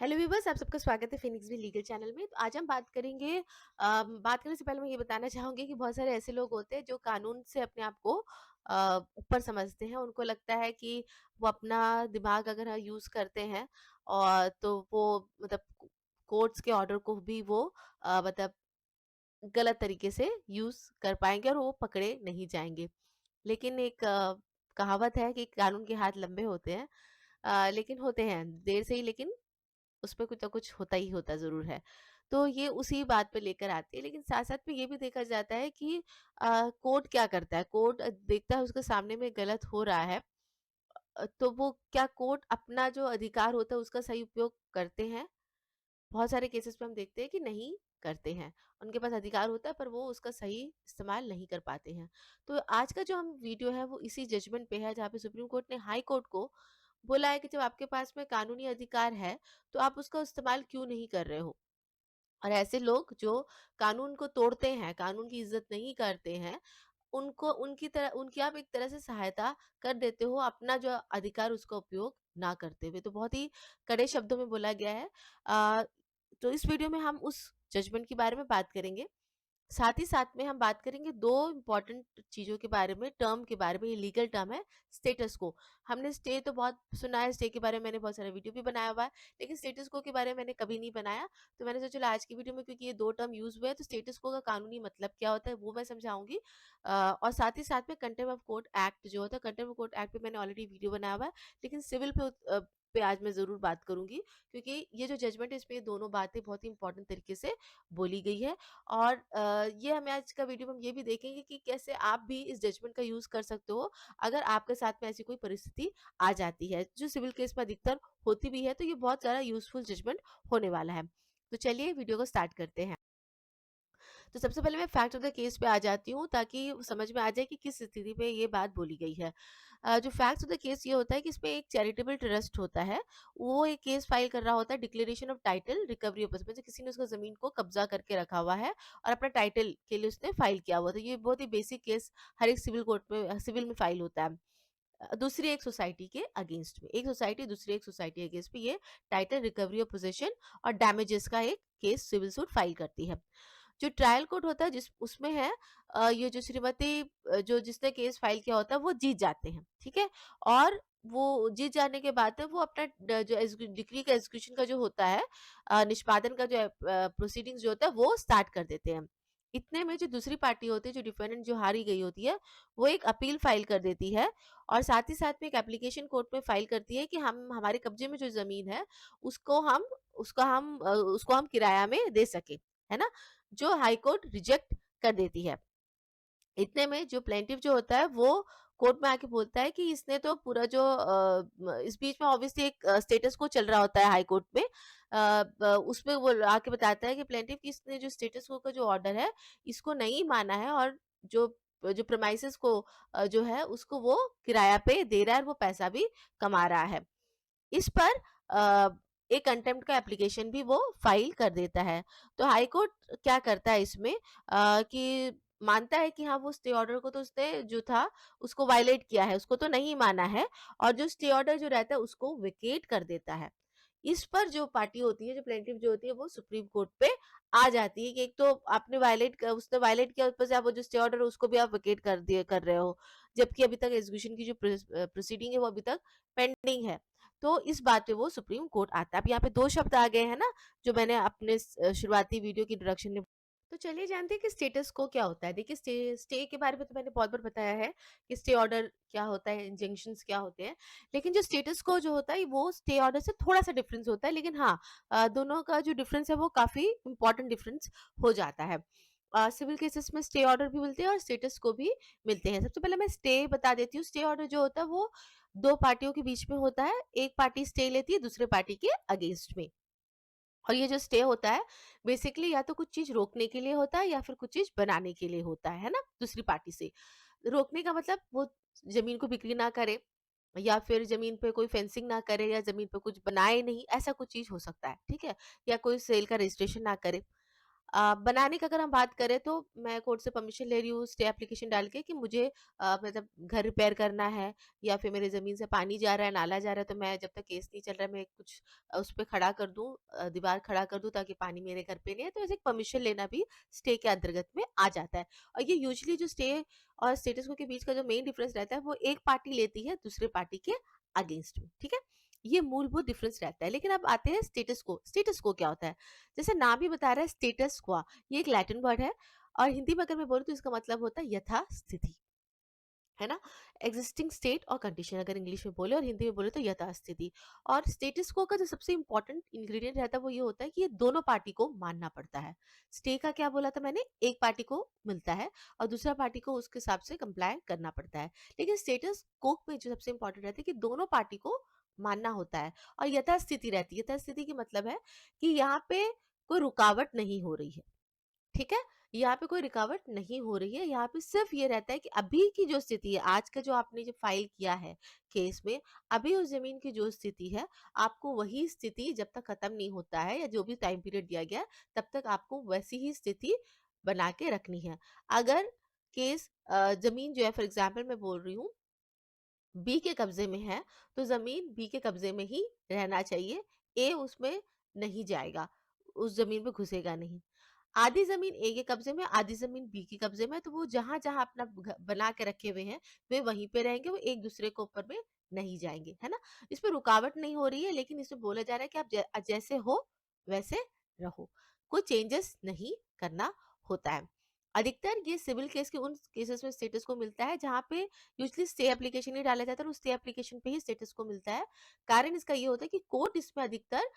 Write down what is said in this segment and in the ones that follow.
Hello viewers, आप सबका स्वागत है फिनिक्स भी लीगल चैनल में। तो आज हम बात करेंगे। बात करने से पहले मैं ये बताना चाहूँगी कि बहुत सारे ऐसे लोग होते हैं जो कानून से अपने आप को ऊपर समझते हैं। उनको लगता है कि वो अपना दिमाग अगर यूज़ करते हैं और तो वो मतलब कोर्ट्स के ऑर्डर को भी वो मतलब गलत तरीके से यूज़ कर पाएँगे और वो पकड़े नहीं जाएँगे। लेकिन एक कहावत है कि कानून के हाथ लंबे होते हैं, लेकिन होते हैं देर से ही, लेकिन उसपे कुछ ना कुछ होता ही होता ज़रूर है। तो ये उसी बात पे लेकर आती है, लेकिन साथ-साथ में ये भी देखा जाता है कि कोर्ट क्या करता है, कोर्ट देखता है उसके सामने में गलत हो रहा है, तो वो क्या कोर्ट अपना जो अधिकार होता है उसका सही उपयोग करते हैं? बहुत सारे केसेस में हम देखते हैं कि नहीं करते हैं। उनके पास अधिकार होता है पर वो उसका सही इस्तेमाल नहीं कर पाते हैं। तो आज का जो हम वीडियो है वो इसी जजमेंट पे है, जहाँ पे सुप्रीम कोर्ट ने हाई कोर्ट को बोला है कि जब आपके पास में कानूनी अधिकार है तो आप उसका इस्तेमाल क्यों नहीं कर रहे हो। और ऐसे लोग जो कानून को तोड़ते हैं, कानून की इज्जत नहीं करते हैं, उनको उनकी आप एक तरह से सहायता कर देते हो अपना जो अधिकार उसका उपयोग ना करते हुए। तो बहुत ही कड़े शब्दों में बोला गया है। अ, तो इस वीडियो में हम उस जजमेंट के बारे में बात करेंगे। साथ ही साथ में हम बात करेंगे 2 इम्पोर्टेंट चीज़ों के बारे में, टर्म के बारे में। ये लीगल टर्म है स्टेटस को। हमने स्टे तो बहुत सुना है, स्टे के बारे में मैंने बहुत सारा वीडियो भी बनाया हुआ है, लेकिन स्टेटस को के बारे में मैंने कभी नहीं बनाया। तो मैंने सोचा चलो आज की वीडियो में, क्योंकि ये 2 टर्म यूज़ हुए हैं, तो स्टेटस को का कानूनी मतलब क्या होता है वो मैं समझाऊँगी। और साथ ही साथ में कंटेम्प्ट ऑफ कोर्ट एक्ट जो होता है, कंटेम्प्ट ऑफ कोर्ट एक्ट पे मैंने ऑलरेडी वीडियो बनाया हुआ है, लेकिन सिविल पे आज मैं ज़रूर बात करूँगी, क्योंकि ये जो जजमेंट है इसमें ये दोनों बातें बहुत ही इंपॉर्टेंट तरीके से बोली गई है। और ये हमें आज का वीडियो में हम ये भी देखेंगे कि कैसे आप भी इस जजमेंट का यूज़ कर सकते हो अगर आपके साथ में ऐसी कोई परिस्थिति आ जाती है, जो सिविल केस में अधिकतर होती भी है। तो ये बहुत ज़्यादा यूज़फुल जजमेंट होने वाला है। तो चलिए वीडियो को स्टार्ट करते हैं। तो सबसे पहले मैं फैक्ट ऑफ द केस पे आ जाती हूँ, ताकि समझ में आ जाए कि किस स्थिति पे ये बात बोली गई है। जो फैक्ट्स ऑफ द केस ये होता है कि इसमें एक चैरिटेबल ट्रस्ट होता है, वो एक केस फाइल कर रहा होता है declaration of title recovery of, मतलब किसी ने उसका ज़मीन को कब्जा करके रखा हुआ है और अपना टाइटल के लिए उसने फाइल किया हुआ था। ये बहुत ही बेसिक केस हर एक सिविल कोर्ट में, सिविल में फाइल होता है। दूसरी एक सोसाइटी के अगेंस्ट में, एक सोसाइटी दूसरी एक सोसाइटी अगेंस्ट में ये टाइटल रिकवरी ऑफ पोजेशन और डैमेजेस का एक केस सिविल सूट फाइल करती है। जो ट्रायल कोर्ट होता है जिस उसमें है, ये जो श्रीमती जो जिसने केस फाइल किया होता है वो जीत जाते हैं, ठीक है। और वो जीत जाने के बाद वो अपना जो डिक्री का एग्जीक्यूशन का जो होता है, निष्पादन का जो प्रोसीडिंग्स जो होता है वो स्टार्ट कर देते हैं। इतने में जो दूसरी पार्टी होती है, जो डिफेंडेंट जो हारी गई होती है, वो एक अपील फाइल कर देती है और साथ ही साथ में एक एप्लीकेशन कोर्ट में फाइल करती है कि हम हमारे कब्जे में जो जमीन है उसको हम उसको हम किराया में दे सके, है ना, जो हाई कोर्ट रिजेक्ट कर देती है। इतने में जो प्लेंटिफ जो होता है वो कोर्ट में आके बोलता है कि इसने तो पूरा जो इस बीच में ऑब्वियसली एक स्टेटस को चल रहा होता है हाई कोर्ट में, उसमें वो आके बताता है कि प्लेंटिफ की इसने जो स्टेटस को का जो ऑर्डर है इसको नहीं माना है, और जो जो प्रमाइसेस को जो है उसको वो किराया पे दे रहा है और वो पैसा भी कमा रहा है। इस पर एक कंटेम्प्ट का एप्लीकेशन भी वो फाइल कर देता है। तो हाई कोर्ट क्या करता है इसमें, कि मानता है कि हाँ, वो स्टे ऑर्डर को तो उसने जो था उसको वायलेट किया है, उसको तो नहीं माना है, और जो स्टे ऑर्डर जो रहता है उसको वेकेट कर देता है। इस पर जो पार्टी होती है, जो प्लेंटिफ जो होती है, वो सुप्रीम कोर्ट पे आ जाती है कि एक तो आपने उसने वायलेट किया, ऊपर से आप वो जो स्टे ऑर्डर है उसको भी आप वेकेट कर रहे हो, जबकि अभी तक एग्जीक्यूशन की जो प्रोसीडिंग है वो अभी तक पेंडिंग है। तो इस बात पे वो सुप्रीम कोर्ट आता है। अब यहाँ पे 2 शब्द आ गए हैं ना, जो मैंने अपने शुरुआती वीडियो की इंट्रोडक्शन में। तो चलिए जानते हैं कि स्टेटस को क्या होता है। देखिए, स्टे स्टे के बारे में तो मैंने बहुत बार बताया है कि स्टे ऑर्डर क्या होता है, इंजंक्शंस क्या होते हैं। लेकिन जो स्टेटस को जो होता है वो स्टे ऑर्डर से थोड़ा-सा डिफरेंस होता है, लेकिन हाँ, दोनों का जो डिफरेंस है वो काफ़ी इम्पोर्टेंट डिफरेंस हो जाता है। सिविल केसेस में स्टे ऑर्डर भी मिलते हैं और स्टेटस को भी मिलते हैं। सबसे पहले मैं स्टे बता देती हूँ। स्टे ऑर्डर जो होता है वो 2 पार्टियों के बीच में होता है। एक पार्टी स्टे लेती है दूसरे पार्टी के अगेंस्ट में। और ये जो स्टे होता है बेसिकली या तो कुछ चीज़ रोकने के लिए होता है या फिर कुछ चीज़ बनाने के लिए होता है ना? दूसरी पार्टी से। रोकने का मतलब वो ज़मीन को बिक्री ना करे, या फिर ज़मीन पे कोई फेंसिंग ना करे, या ज़मीन पे कुछ बनाए नहीं, ऐसा कुछ चीज़ हो सकता है, ठीक है? या कोई सेल का रजिस्ट्रेशन ना करे। बनाने की अगर हम बात करें तो मैं कोर्ट से परमिशन ले रही हूँ स्टे एप्लीकेशन डाल के कि मुझे मतलब घर रिपेयर करना है या फिर मेरे ज़मीन से पानी जा रहा है, नाला जा रहा है, तो मैं जब तक केस नहीं चल रहा है मैं कुछ उस पे खड़ा कर दूँ, दीवार खड़ा कर दूँ ताकि पानी मेरे घर पे नहीं आए। तो ऐसे परमिशन लेना भी स्टे के अंतर्गत में आ जाता है। और ये यूजुअली जो स्टे और स्टेटस को के बीच का जो मेन डिफरेंस रहता है वो एक पार्टी लेती है दूसरे पार्टी के अगेंस्ट में, ठीक है? ये मूलभूत डिफरेंस रहता है। लेकिन अब आते हैं स्टेटस को। स्टेटस को क्या होता है? जैसे नाम ही बता रहा है स्टेटस क्वा, ये एक लैटिन वर्ड है और हिंदी में अगर मैं बोलूँ तो इसका मतलब होता है यथास्थिति, है ना? एग्जिस्टिंग स्टेट और कंडीशन अगर इंग्लिश में बोले और हिंदी में बोले तो यथास्थिति। और स्टेटस को का जो सबसे इंपॉर्टेंट इंग्रेडिएंट रहता है वो ये होता है कि ये दोनों पार्टी को मानना पड़ता है। स्टे का क्या बोला था मैंने? एक पार्टी को मिलता है और दूसरा पार्टी को उसके हिसाब से कंप्लाई करना पड़ता है। लेकिन स्टेटस को में जो सबसे इंपॉर्टेंट रहता है कि दोनों पार्टी को मानना होता है और यथास्थिति रहती है। यथास्थिति की मतलब है कि यहाँ पे कोई रुकावट नहीं हो रही है। ठीक है? यहाँ पे कोई रुकावट नहीं हो रही है, यहाँ पे सिर्फ ये रहता है कि अभी की जो स्थिति है, आज का जो आपने जो फाइल किया है केस में, अभी उस ज़मीन की जो स्थिति है, आपको वही स्थिति जब तक खत्म नहीं होता है या जो भी टाइम पीरियड दिया गया है, तब तक आपको वैसी ही स्थिति बना के रखनी है। अगर केस ज़मीन जो है फॉर एग्ज़ाम्पल मैं बोल रही हूँ बी के कब्जे में है, तो ज़मीन बी के कब्जे में ही रहना चाहिए। ए उसमें नहीं जाएगा, उस ज़मीन में घुसेगा नहीं। आधी ज़मीन ए के कब्जे में, आधी ज़मीन बी के कब्जे में, तो वो जहाँ-जहाँ अपना बना के रखे हुए हैं, वे वहीं पे रहेंगे, वो एक-दूसरे के ऊपर में नहीं जाएँगे, है ना? इसमें रुकावट नहीं हो रही है, लेकिन इसमें बोला जा रहा है कि आप जैसे हो, वैसे रहो। कोई चेंजेस नहीं करना होता है। अधिकतर ये सिविल केस के उन केसेस में स्टेटस को मिलता है, जहाँ पे यूजुअली स्टे एप्लीकेशन ही डाला जाता है और उस स्टे एप्लीकेशन पे ही स्टेटस को मिलता है। कारण इसका ये होता है कि कोर्ट इसमें अधिकतर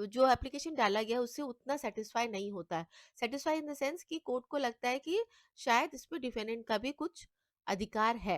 जो एप्लीकेशन डाला गया है उससे उतना सेटिस्फाई नहीं होता है। सेटिस्फाई इन द सेंस कि कोर्ट को लगता है कि शायद इसमें डिफेंडेंट का भी कुछ अधिकार है।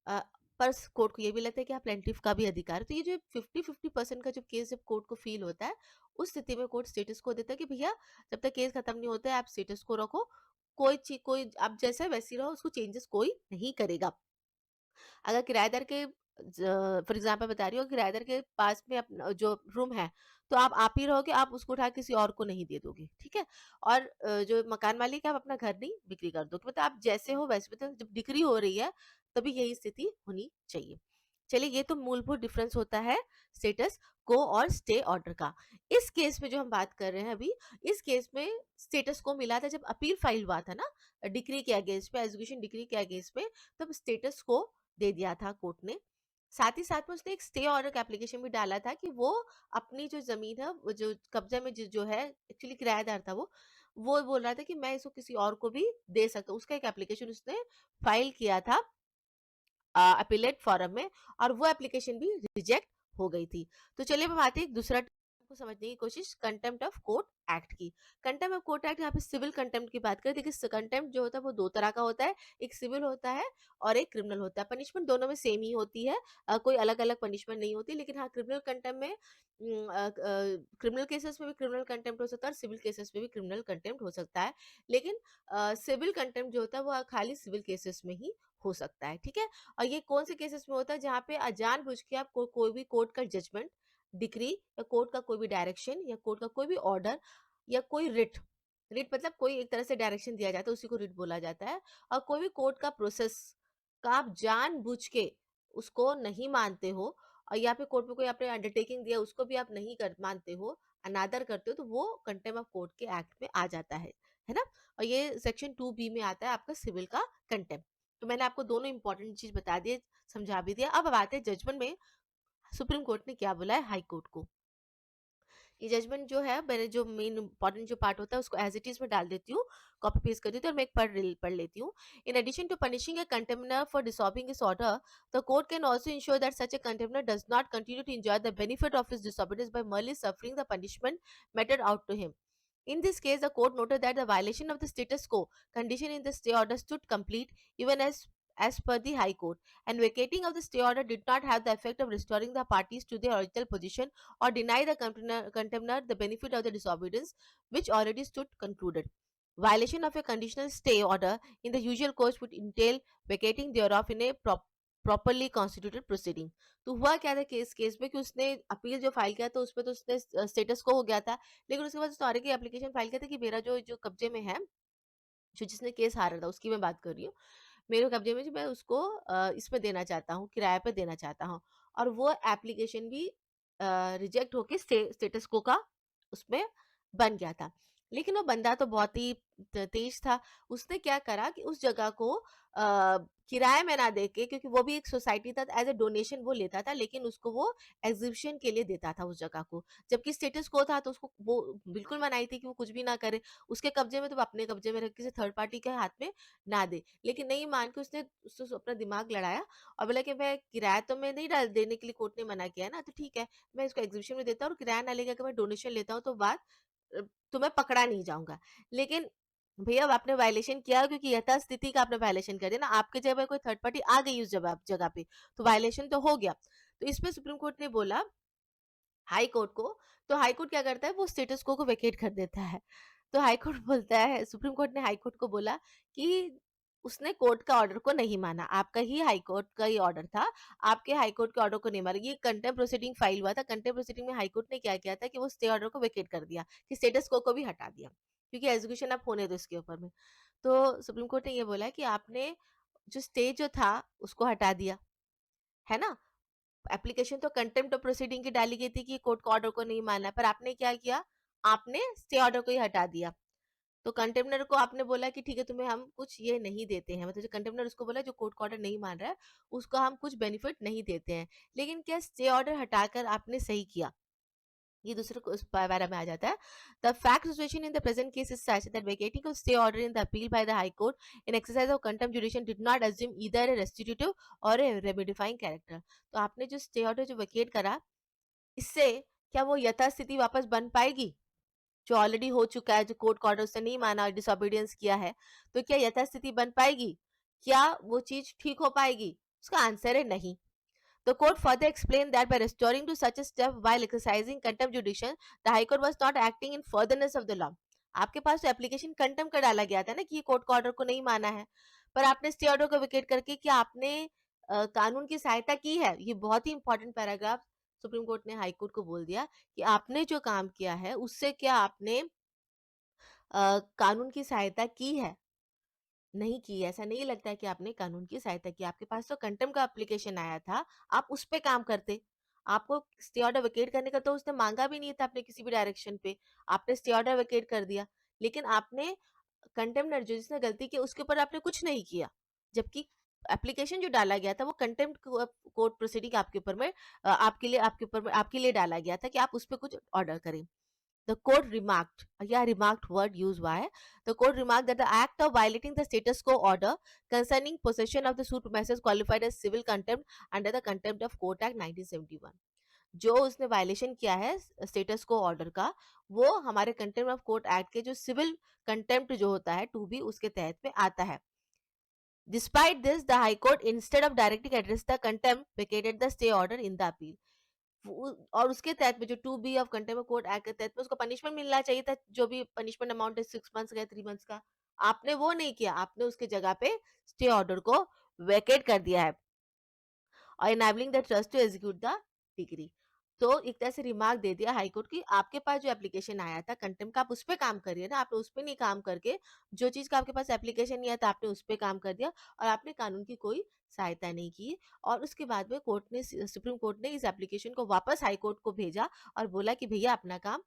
अ, पर कोर्ट को ये भी लगता है कि हाँ प्लेंटिफ का भी अधिकार है। तो ये जो 50-50% का जब केस जब कोर्ट को फील होता है, उस स्थिति में कोर्ट स्टेटस को देता है कि भैया जब तक केस खत्म नहीं होता है आप स्टेटस को रखो। कोई आप जैसा है वैसे ही रहो, उसको चेंजेस कोई नहीं करेगा। अगर किराएदार के फॉर एग्जांपल बता रही हूँ, किराएदार के पास में अपना जो रूम है, तो आप ही रहोगे, आप उसको उठा के किसी और को नहीं दे दोगे, ठीक है? और जो मकान मालिक है, आप अपना घर नहीं बिक्री कर दोगे, मतलब आप जैसे हो वैसे, मतलब जब डिक्री हो रही है, तभी यही स्थिति होनी चाहिए। चलिए, ये तो मूलभूत डिफरेंस होता है स्टेटस को और स्टे ऑर्डर का। इस केस में जो हम बात कर रहे हैं अभी, इस केस में स्टेटस को मिला था जब अपील फाइल हुआ था ना, डिक्री के अगेंस्ट में, एग्जीक्यूशन डिक्री के अगेंस्ट में, तब स्टेटस को दे दिया था कोर्ट ने। साथ ही साथ में उसने एक स्टे ऑर्डर का एप्लीकेशन भी डाला था कि वो अपनी जो ज़मीन है, वो जो कब्ज़े में जो है, एक्चुअली किराएदार था वो बोल रहा था कि मैं इसको किसी और को भी दे सकता हूँ। उसका एक एप्लीकेशन उसने फाइल किया था अपीलेट फोरम में और वो एप्लीकेशन भी रिजेक्ट हो गई थी। तो चलिए अब हम आते हैं एक दूसरा को समझने की कोशिश, कंटेम्प्ट ऑफ कोर्ट एक्ट की। कंटेम्प्ट ऑफ कोर्ट एक्ट, यहाँ पे सिविल कंटेम्प्ट की बात करें। देखिए कंटेम्प्ट जो होता है वो दो तरह का होता है, एक सिविल होता है और एक क्रिमिनल होता है। पनिशमेंट दोनों में सेम ही होती है, कोई अलग अलग पनिशमेंट नहीं होती। लेकिन हाँ, क्रिमिनल कंटेम्प्ट में क्रिमिनल केसेस में भी क्रिमिनल कंटेम्प्ट हो सकता है और सिविल केसेस में भी क्रिमिनल कंटेम्प्ट हो सकता है। लेकिन सिविल कंटेम्प्ट जो होता है वो खाली सिविल केसेस में ही हो सकता है, ठीक है? और ये कौन से केसेस में होता है? जहाँ पे जानबूझ के आप कोई भी कोर्ट का जजमेंट, डिक्री या कोर्ट का कोई भी डायरेक्शन या कोर्ट का कोई भी ऑर्डर या कोई रिट, रिट मतलब कोई एक तरह से डायरेक्शन दिया जाता है, उसी को रिट बोला जाता है। और कोई भी कोर्ट का प्रोसेस का आप जानबूझ के उसको नहीं मानते हो और यहाँ पे कोर्ट में कोई आपने अंडरटेकिंग दिया उसको भी आप नहीं कर मानते हो, अनादर करते हो, तो वो कंटेम्प्ट ऑफ कोर्ट के एक्ट में आ जाता है ना? और ये सेक्शन 2B में आता है आपका सिविल का कंटेम्प्ट। तो मैंने आपको दोनों इंपॉर्टेंट चीज बता दिए, समझा भी दिया। अब आते हैं जजमेंट में सुप्रीम कोर्ट ने क्या बोला है हाई कोर्ट को। ये जजमेंट जो है, मैंने जो मेन इंपॉर्टेंट जो पार्ट होता है उसको एज इट इज में डाल देती हूँ, कॉपी पेस्ट कर देती हूँ और मैं एक पढ़ लेती हूँ। In addition to punishing a contemnor for disobeying his order, the court can also ensure that such a contemnor does not continue to enjoy the benefit of his disobedience by merely suffering the punishment meted out to him. In this case, the court noted that the violation of the status quo condition in the stay order stood complete even as per the High Court, and vacating of the stay order did not have the effect of restoring the parties to their original position or deny the contemner the benefit of the disobedience which already stood concluded. Violation of a conditional stay order in the usual course would entail vacating thereof in a properly constituted proceeding. तो हुआ क्या था case case में कि उसने appeal जो file किया तो उसपे तो उसने स्टेटस को हो गया था, लेकिन उसके बाद सॉरी की एप्लीकेशन फाइल किया था कि मेरा जो जो कब्जे में है, जो जिसने केस हारा था उसकी मैं बात कर रही हूँ, मेरे कब्जे में जो मैं उसको इसमें देना चाहता हूँ, किराए पे देना चाहता हूँ। और वो एप्लीकेशन भी रिजेक्ट होके स्टेटस को का उसमें बन गया था। लेकिन वो बंदा तो बहुत ही तेज था। उसने क्या करा कि उस जगह को किराए में ना देके, क्योंकि वो भी एक सोसाइटी था, एज ए डोनेशन वो लेता था, लेकिन उसको वो एग्जीबिशन के लिए देता था उस जगह को। जबकि स्टेटस को था तो उसको वो बिल्कुल मनाही थी कि वो कुछ भी ना करे, उसके कब्जे में तो वो अपने कब्जे में रख, किसी थर्ड पार्टी के हाथ में ना दे। लेकिन नहीं मान के उसने उससे अपना दिमाग लड़ाया और बोला कि मैं किराया तो मैं नहीं डाल देने के लिए, कोर्ट ने मना किया है ना, तो ठीक है मैं इसको एग्जीबिशन में देता हूँ, और किराया ना लेकर के मैं डोनेशन लेता हूँ, तो बात तो मैं पकड़ा नहीं जाऊंगा। लेकिन भैया अब आपने वायलेशन किया, क्योंकि यथास्थिति का आपने वायलेशन कर दिया ना, आपके जगह कोई थर्ड पार्टी आ गई उस जगह जगह पे, तो वायलेशन तो हो गया। तो इसमें सुप्रीम कोर्ट ने बोला हाई कोर्ट को, तो हाई कोर्ट क्या करता है, वो स्टेटस को वेकेट कर देता है। तो हाई कोर्ट बोलता है, सुप्रीम कोर्ट ने हाई कोर्ट को बोला कि उसने कोर्ट का ऑर्डर को नहीं माना, आपका ही हाई कोर्ट का ही ऑर्डर था, आपके हाई कोर्ट के ऑर्डर को नहीं माना। ये कंटेम्प्ट प्रोसीडिंग फाइल हुआ था। कंटेम्प्ट प्रोसीडिंग में हाई कोर्ट ने क्या किया था कि वो स्टे ऑर्डर को वेकेट कर दिया, कि स्टेटस को भी हटा दिया, क्योंकि एग्जीक्यूशन अब होने दो इसके ऊपर में। तो सुप्रीम कोर्ट ने ये बोला कि आपने जो स्टे जो था उसको हटा दिया, है ना। एप्लीकेशन तो कंटेम्प्ट ऑफ प्रोसीडिंग की डाली गई थी कि कोर्ट का ऑर्डर को नहीं माना, पर आपने क्या किया, आपने स्टे ऑर्डर को ही हटा दिया। तो कंटेम्नर को आपने बोला कि ठीक है तुम्हें हम कुछ ये नहीं देते हैं, मतलब जो कंटेम्नर उसको बोला जो कोर्ट का ऑर्डर नहीं मान रहा है उसको हम कुछ बेनिफिट नहीं देते हैं। लेकिन क्या स्टे ऑर्डर हटाकर आपने सही किया, ये दूसरे को उस पैरा में आ जाता है। The fact situation in the present case is such that vacating of stay order in the appeal by the high court in exercise of contempt jurisdiction did not assume either a restitutive or a रेमिडिफाइंग character. तो आपने जो stay order जो vacate करा, इससे क्या वो यथास्थिति वापस बन पाएगी, जो ऑलरेडी हो चुका है, जो कोर्ट का ऑर्डर उसने नहीं माना, डिसोबीडियंस किया है, तो क्या यथास्थिति बन पाएगी, क्या वो चीज ठीक हो पाएगी? उसका आंसर है नहीं। The court further explained that by restoring to such a step while exercising contempt jurisdiction, the High Court was not acting in furtherance of the law. आपके पास तो एप्लीकेशन कंटेम्प्ट का डाला गया था ना कि ये कोर्ट का ऑर्डर को नहीं माना है, पर आपने स्टे ऑर्डर को विकेट करके क्या आपने कानून की सहायता की है? ये बहुत ही इंपॉर्टेंट पैराग्राफ सुप्रीम कोर्ट ने हाई कोर्ट को बोल दिया कि आपने जो काम किया है उससे क्या आपने कानून की सहायता की है? नहीं की है। ऐसा नहीं लगता है कि आपने कानून की सहायता की। आपके पास तो कंटेम्प्ट का एप्लीकेशन आया था, आप उस पे काम करते। आपको स्टे ऑर्डर वेकेट करने का तो उसने माँगा भी नहीं था अपने किसी भी डायरेक्शन पे। आपने स्टे ऑर्डर वेकेट कर दिया। लेकिन आपने कंटेम्प्ट जो जिसने गलती की उसके ऊपर आपने कुछ नहीं किया। जबकि एप्लीकेशन जो डाला गया था वो कंटेम्प्ट कोर्ट प्रोसीडिंग आपके ऊपर में आपके ऊपर में आपके लिए डाला गया था कि आप उस पे कुछ ऑर्डर करें। The court remarked, yeah, remarked word used by the court remarked that the act of violating the status quo order concerning possession of the suit premises qualified as civil contempt under the Contempt of Court Act 1971. जो उसने violation किया है status को order का, वो हमारे contempt of court act के जो सिविल कंटेम्प्ट जो होता है 2B उसके तहत में आता है। Despite this, the High Court, instead of directing address the contempt, vacated the stay order in the appeal. और उसके तहत में जो 2B of contempt of court act के तहत में उसको पनिशमेंट मिलना चाहिए था, जो भी पनिशमेंट अमाउंट है 6 मंथ्स का 3 मंथ्स का, आपने वो नहीं किया, आपने उसके जगह पे स्टे ऑर्डर को वेकेट कर दिया है और enabling the trust to execute the degree. तो एक तरह से रिमार्क दे दिया हाई कोर्ट की आपके पास जो एप्लीकेशन आया था कंटेम्प्ट का, आप उस पे काम करिए ना, आपने उस पे नहीं काम करके जो चीज का आपके पास एप्लीकेशन नहीं आया था आपने उस पे काम कर दिया और आपने कानून की कोई सहायता नहीं की। और उसके बाद में कोर्ट ने सुप्रीम कोर्ट ने इस एप्लीकेशन को वापस हाई कोर्ट को भेजा और बोला कि भैया अपना काम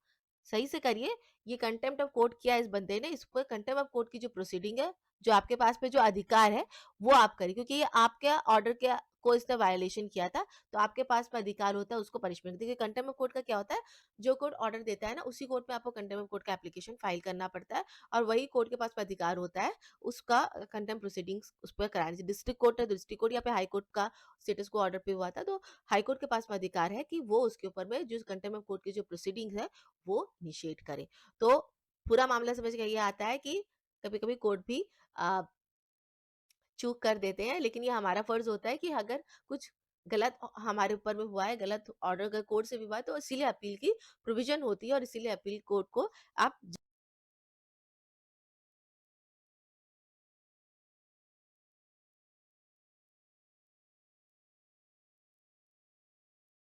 सही से करिए, ये कंटेम्प्ट ऑफ कोर्ट किया इस बंदे ने, इस पर कंटेम्प्ट ऑफ कोर्ट की जो प्रोसीडिंग है, जो आपके पास में जो अधिकार है वो आप करिए, क्योंकि ये आपके ऑर्डर के को इसने वायलेशन किया था, तो आपके पास में अधिकार होता है उसको पनिशमेंट। देखिए कंटेम्प्ट ऑफ कोर्ट का क्या होता है, जो कोर्ट ऑर्डर देता है ना उसी कोर्ट में आपको कंटेम्प्ट ऑफ कोर्ट का एप्लीकेशन फाइल करना पड़ता है और वही कोर्ट के पास में अधिकार होता है उसका कंटेम्प्ट प्रोसीडिंग्स उस पर कराने। डिस्ट्रिक्ट कोर्ट है, डिस्ट्रिक्ट कोर्ट या पे हाई कोर्ट का स्टेटस को ऑर्डर पे हुआ था, तो हाई कोर्ट के पास में अधिकार है कि वो उसके ऊपर में जो कंटेम्प्ट ऑफ कोर्ट की जो प्रोसीडिंग्स है वो निषेध करे। तो पूरा मामला समझ के ये आता है कि कभी कभी कोर्ट भी चूक कर देते हैं, लेकिन ये हमारा फर्ज होता है कि अगर कुछ गलत हमारे ऊपर में हुआ है, गलत ऑर्डर अगर कोर्ट से भी हुआ है, तो इसीलिए अपील की प्रोविजन होती है और इसीलिए अपील कोर्ट को आप